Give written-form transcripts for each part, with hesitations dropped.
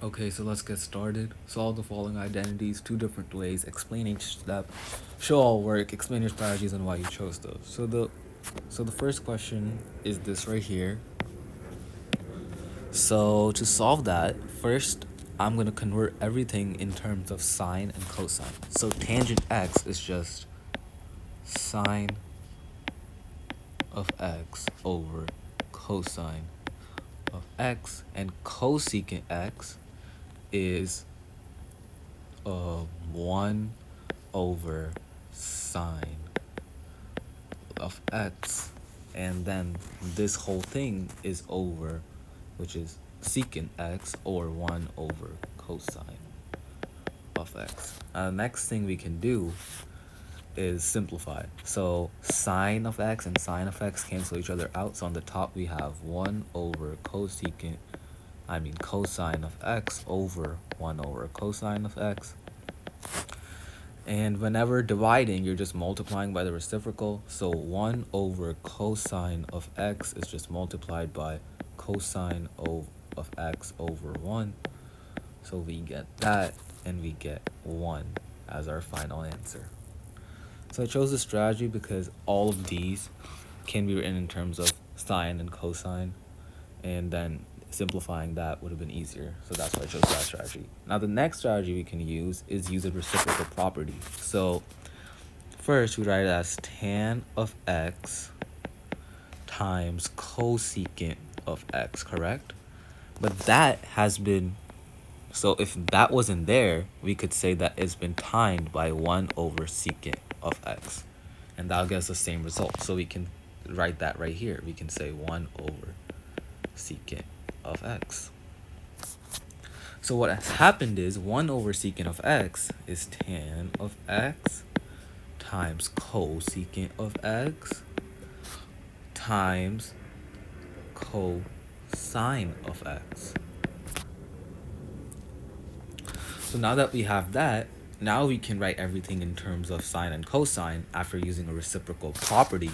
Okay, so let's get started. Solve the following identities two different ways. Explain each step. Show all work. Explain your strategies and why you chose those. So the first question is this right here. So to solve that, first I'm gonna convert everything in terms of sine and cosine. So tangent x is just sine of x over cosine of x, and cosecant x is 1 over sine of x, and then this whole thing is over, which is secant x, or 1 over cosine of x. Next thing we can do is simplify. So sine of x and sine of x cancel each other out. So on the top we have 1 over cosine of x over 1 over cosine of x. And whenever dividing, you're just multiplying by the reciprocal. So 1 over cosine of x is just multiplied by cosine of x over 1. So we get that, and we get 1 as our final answer. So I chose this strategy because all of these can be written in terms of sine and cosine, and then simplifying that would have been easier. So that's why I chose that strategy. Now the next strategy we can use is use a reciprocal property. So first we write it as tan of x times cosecant of x, correct? But that has been, so if that wasn't there, we could say that it's been timed by 1 over secant of x. And that'll get us the same result. So we can write that right here. We can say 1 over secant of x. So what has happened is 1 over secant of x is tan of x times cosecant of x times cosine of x. So now that we have that, now we can write everything in terms of sine and cosine after using a reciprocal property,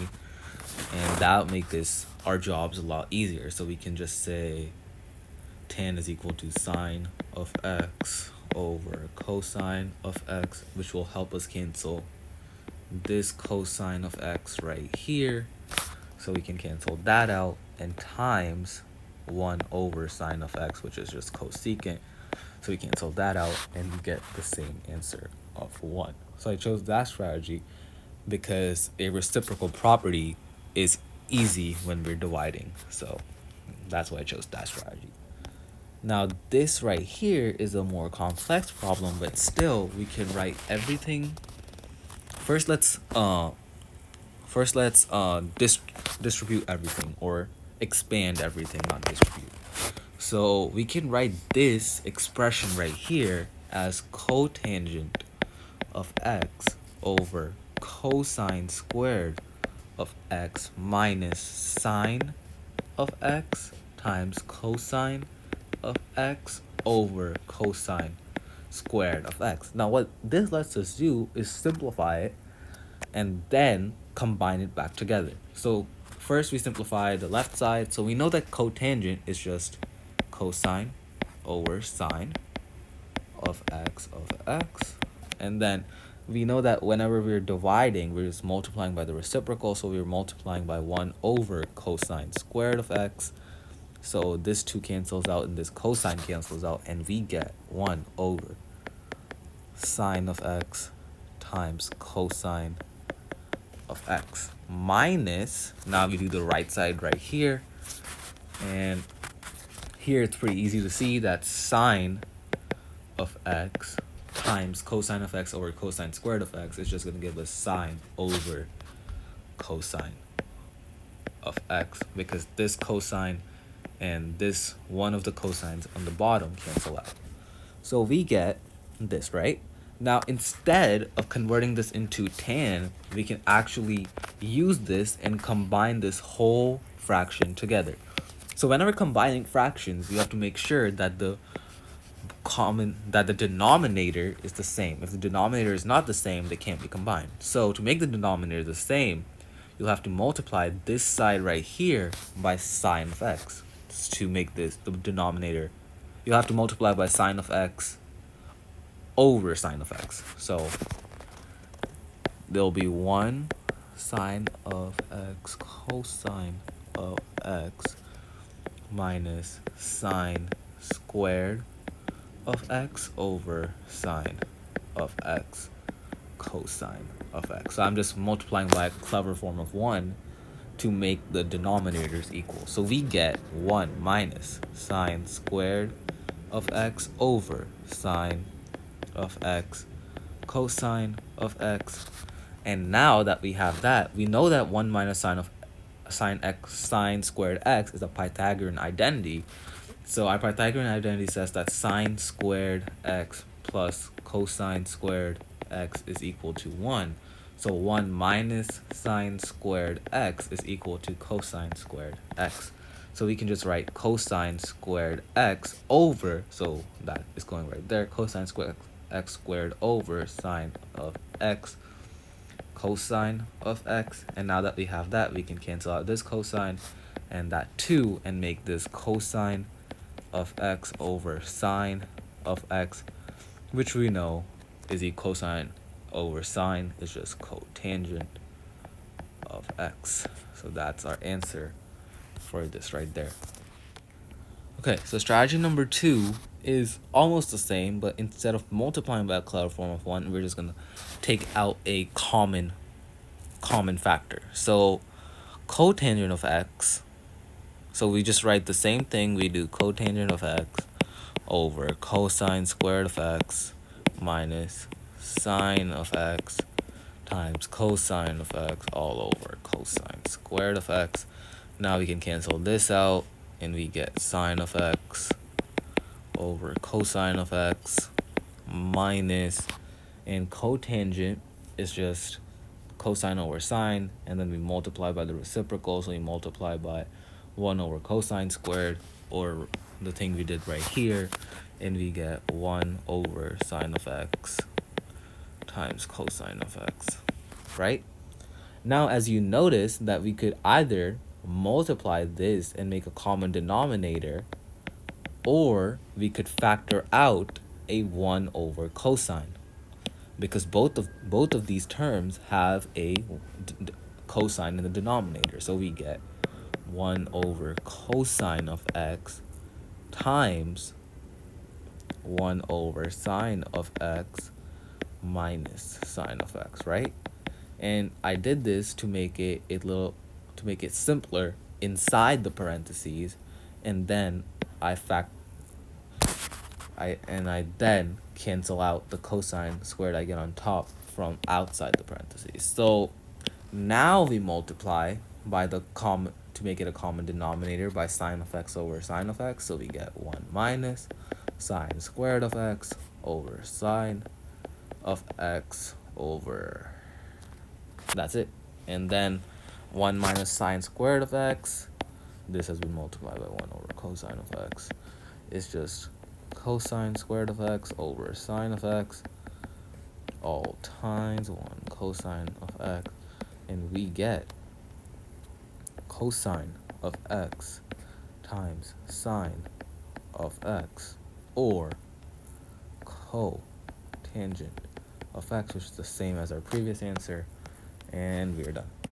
and that'll make our jobs a lot easier. So we can just say tan is equal to sine of x over cosine of x, which will help us cancel this cosine of x right here. So we can cancel that out, and times 1 over sine of x, which is just cosecant. So we cancel that out, and we get the same answer of 1. So I chose that strategy because a reciprocal property is easy when we're dividing. So that's why I chose that strategy. Now this right here is a more complex problem, but still we can write everything. First let's distribute everything, or expand everything, not distribute. So we can write this expression right here as cotangent of x over cosine squared of x minus sine of x times cosine of x over cosine squared of x. Now what this lets us do is simplify it and then combine it back together. So first we simplify the left side. So we know that cotangent is just cosine over sine of x. And then we know that whenever we're dividing, we're just multiplying by the reciprocal. So we're multiplying by 1 over cosine squared of x. So this 2 cancels out and this cosine cancels out, and we get 1 over sine of x times cosine of x minus, now we do the right side right here, and here it's pretty easy to see that sine of x times cosine of x over cosine squared of x is just going to give us sine over cosine of x, because this cosine and this one of the cosines on the bottom cancel out. So we get this, right? Now, instead of converting this into tan, we can actually use this and combine this whole fraction together. So whenever combining fractions, you have to make sure that the denominator is the same. If the denominator is not the same, they can't be combined. So to make the denominator the same, you'll have to multiply this side right here by sine of x to make this the denominator you have to multiply by sine of x over sine of x. So there'll be 1 sine of x cosine of x minus sine squared of x over sine of x cosine of x. So I'm just multiplying by a clever form of 1 to make the denominators equal. So we get 1 minus sine squared of x over sine of x cosine of x. And now that we have that, we know that 1 minus sine squared x is a Pythagorean identity. So our Pythagorean identity says that sine squared x plus cosine squared x is equal to 1. So 1 minus sine squared x is equal to cosine squared x. So we can just write cosine squared x over, so that is going right there, cosine squared x squared over sine of x cosine of x. And now that we have that, we can cancel out this cosine and that 2 and make this cosine of x over sine of x, which we know is a cosine over sine is just cotangent of x. So that's our answer for this right there. Okay, so strategy number 2 is almost the same, but instead of multiplying by a clever form of 1, we're just going to take out a common factor. So cotangent of x, so we just write the same thing. We do cotangent of x over cosine squared of x minus sine of x times cosine of x all over cosine squared of x. Now we can cancel this out and we get sine of x over cosine of x minus, and cotangent is just cosine over sine, and then we multiply by the reciprocal, so we multiply by 1 over cosine squared, or the thing we did right here, and we get 1 over sine of x times cosine of x, right? Now, as you notice that we could either multiply this and make a common denominator, or we could factor out a 1 over cosine, because both of these terms have a cosine in the denominator. So we get 1 over cosine of x times 1 over sine of x minus sine of x, right? And I did this to make it simpler inside the parentheses, and then I then cancel out the cosine squared I get on top from outside the parentheses. So now we multiply by the common to make it a common denominator by sine of x over sine of x. So we get 1 minus sine squared of x over sine of x over, that's it. And then 1 minus sine squared of x, this has been multiplied by 1 over cosine of x. It's just cosine squared of x over sine of x all times 1 cosine of x, and we get cosine of x times sine of x, or cotangent of x, which is the same as our previous answer, and we're done.